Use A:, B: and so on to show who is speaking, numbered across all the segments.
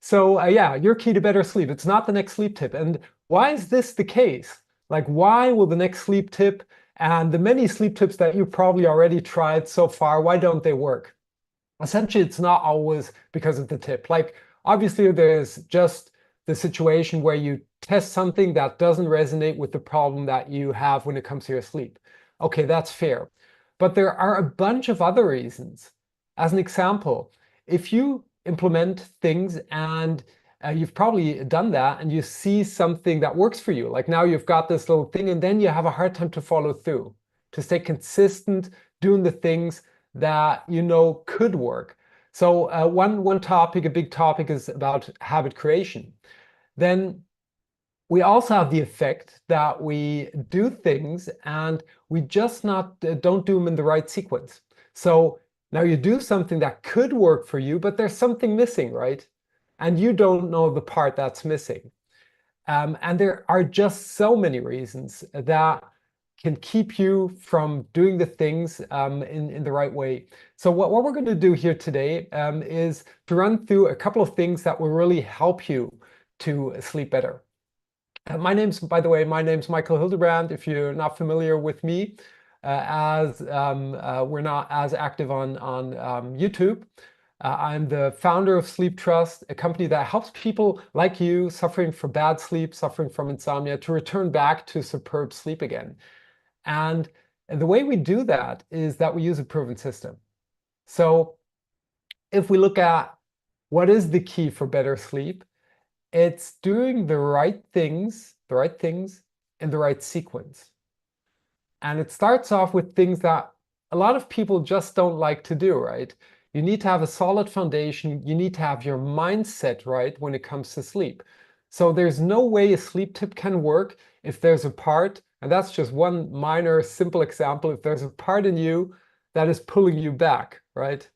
A: So yeah, your key to better sleep. It's not the next sleep tip. And why is this the case? Like, why will the next sleep tip and the many sleep tips that you've probably already tried so far, why don't they work? Essentially, it's not always because of the tip. Like, obviously, there's just the situation where you test something that doesn't resonate with the problem that you have when it comes to your sleep. Okay, that's fair. But there are a bunch of other reasons. As an example, if you implement things and you've probably done that and you see something that works for you, like now you've got this little thing and then you have a hard time to follow through, to stay consistent doing the things that you know could work. So one topic, a big topic, is about habit creation. Then we also have the effect that we do things and we just not don't do them in the right sequence. So now you do something that could work for you, but there's something missing, right? And you don't know the part that's missing. And there are just so many reasons that can keep you from doing the things in the right way. So what we're going to do here today is to run through a couple of things that will really help you to sleep better. By the way, my name's Michael Hildebrand. If you're not familiar with me, as we're not as active on YouTube. I'm the founder of Sleeptrust, a company that helps people like you suffering from bad sleep, suffering from insomnia, to return back to superb sleep again. And the way we do that is that we use a proven system. So if we look at what is the key for better sleep, it's doing the right things in the right sequence. And it starts off with things that a lot of people just don't like to do, right? You need to have a solid foundation. You need to have your mindset right when it comes to sleep. So there's no way a sleep tip can work if there's a part, and that's just one minor, simple example, if there's a part in you that is pulling you back, right?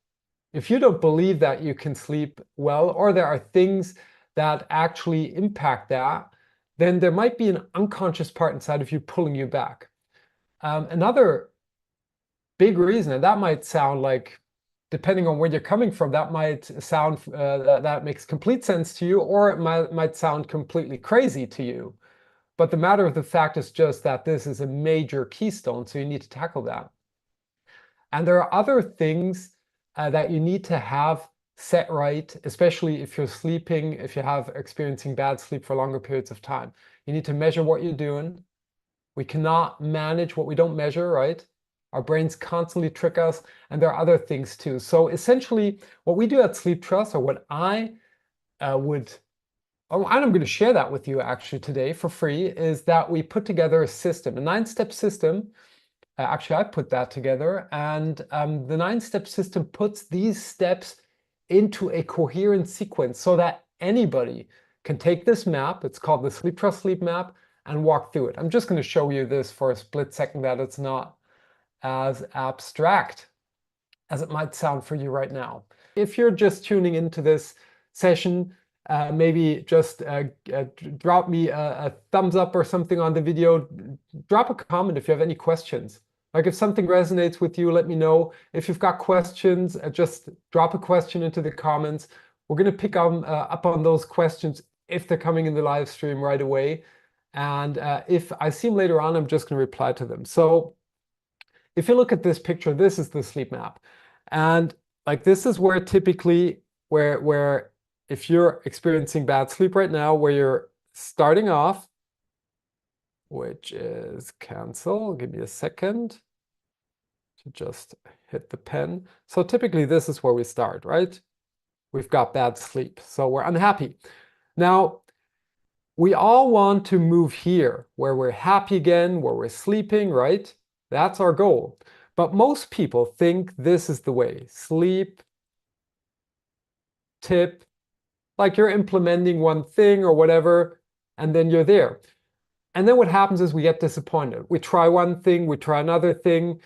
A: If you don't believe that you can sleep well, or there are things that actually impact that, then there might be an unconscious part inside of you pulling you back. Another big reason, and that might sound like, depending on where you're coming from, that might sound that makes complete sense to you, or it might sound completely crazy to you. But the matter of the fact is just that this is a major keystone, so you need to tackle that. And there are other things that you need to have set right, especially if you're sleeping, if you have experiencing bad sleep for longer periods of time. You need to measure what you're doing. We cannot manage what we don't measure, right? Our brains constantly trick us, and there are other things too. So essentially, what we do at Sleeptrust, or what I would, and I'm going to share that with you actually today for free, is that we put together a system, a 9-step system. Actually, I put that together, and the 9-step system puts these steps into a coherent sequence so that anybody can take this map, it's called the Sleeptrust Sleep Map, and walk through it. I'm just going to show you this for a split second, that it's not as abstract as it might sound for you right now. If you're just tuning into this session, maybe just drop me a thumbs up or something on the video. Drop a comment if you have any questions. Like, if something resonates with you, let me know. If you've got questions, just drop a question into the comments. We're going to pick up on those questions if they're coming in the live stream right away. And if I see them later on, I'm just going to reply to them. So if you look at this picture, this is the sleep map. And like, this is where typically, where if you're experiencing bad sleep right now, where you're starting off, which is cancel. Give me a second to just hit the pen. So typically this is where we start, right? We've got bad sleep, so we're unhappy. Now, we all want to move here, where we're happy again, where we're sleeping, right? That's our goal. But most people think this is the way. Sleep, tip, like you're implementing one thing or whatever, and then you're there. And then what happens is we get disappointed. We try one thing, we try another thing.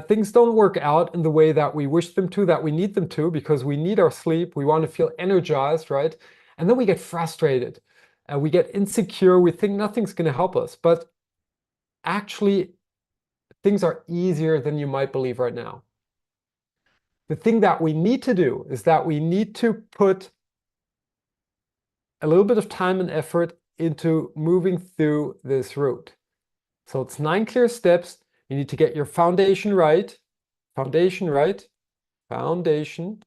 A: Things don't work out in the way that we wish them to, that we need them to, because we need our sleep. We want to feel energized, right? And then we get frustrated. We get insecure. We think nothing's going to help us. But actually, things are easier than you might believe right now. The thing that we need to do is that we need to put a little bit of time and effort into moving through this route. So it's 9 clear steps. You need to get your foundation right. Foundation right. Foundation.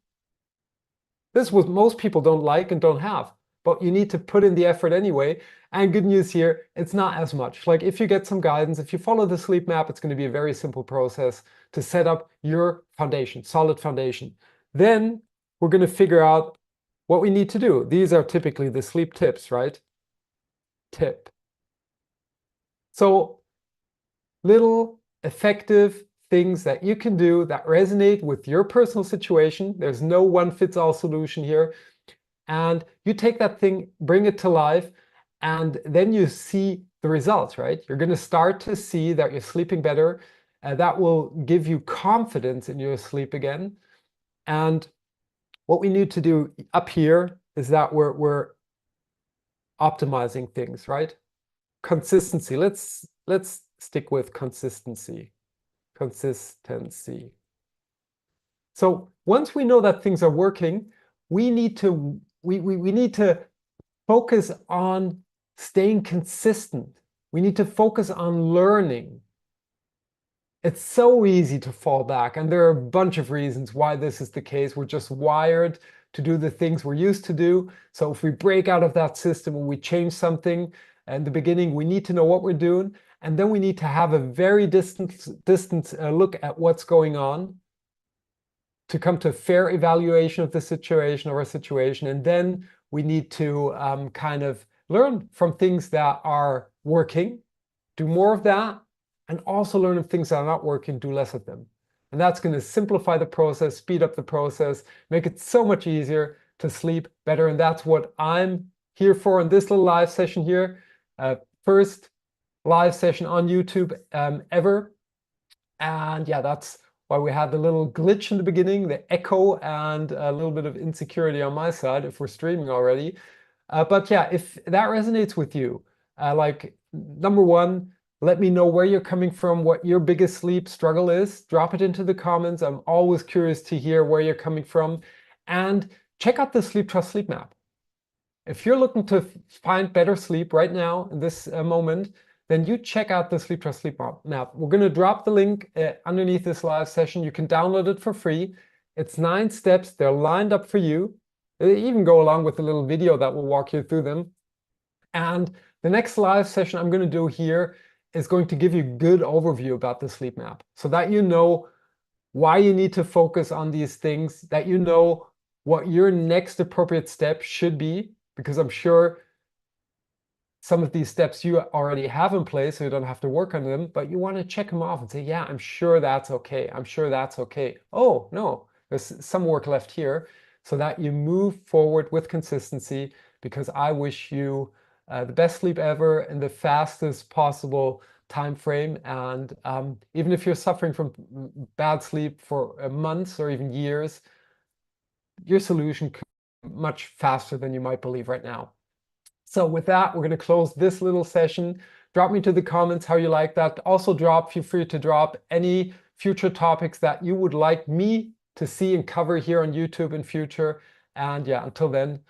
A: This is what most people don't like and don't have, but you need to put in the effort anyway. And good news here, it's not as much. Like if you get some guidance, if you follow the sleep map, it's going to be a very simple process to set up your foundation, solid foundation. Then we're going to figure out what we need to do. These are typically the sleep tips, right? Tip. So little effective things that you can do that resonate with your personal situation. There's no one fits all solution here. And you take that thing, bring it to life, and then you see the results, right? You're going to start to see that you're sleeping better. That will give you confidence in your sleep again. And what we need to do up here is that we're optimizing things, right? Consistency. Let's stick with consistency. Consistency. So once we know that things are working, we need to focus on staying consistent. We need to focus on learning. It's so easy to fall back, and there are a bunch of reasons why this is the case. We're just wired to do the things we're used to do. So if we break out of that system and we change something in the beginning, we need to know what we're doing. And then we need to have a very distant look at what's going on to come to a fair evaluation of the situation or a situation. And then we need to kind of learn from things that are working, do more of that, and also learn if things that are not working, do less of them. And that's going to simplify the process, speed up the process, make it so much easier to sleep better. And that's what I'm here for in this little live session here. First live session on YouTube ever. And yeah, that's why we had the little glitch in the beginning, the echo, and a little bit of insecurity on my side if we're streaming already. But yeah, if that resonates with you, like number one, let me know where you're coming from, what your biggest sleep struggle is. Drop it into the comments. I'm always curious to hear where you're coming from. And check out the Sleeptrust sleep map. If you're looking to find better sleep right now in this moment, then you check out the Sleeptrust sleep map. We're going to drop the link underneath this live session. You can download it for free. It's 9 steps. They're lined up for you. They even go along with a little video that will walk you through them. And the next live session I'm going to do here is going to give you a good overview about the sleep map so that you know why you need to focus on these things, that you know what your next appropriate step should be, because I'm sure some of these steps you already have in place, so you don't have to work on them, but you want to check them off and say, yeah, I'm sure that's okay. I'm sure that's okay. Oh, no, there's some work left here, so that you move forward with consistency, because I wish you the best sleep ever in the fastest possible time frame. And even if you're suffering from bad sleep for months or even years, your solution could be much faster than you might believe right now. So with that, we're going to close this little session. Drop me to the comments how you like that. Also feel free to drop any future topics that you would like me to see and cover here on YouTube in future. And yeah, until then,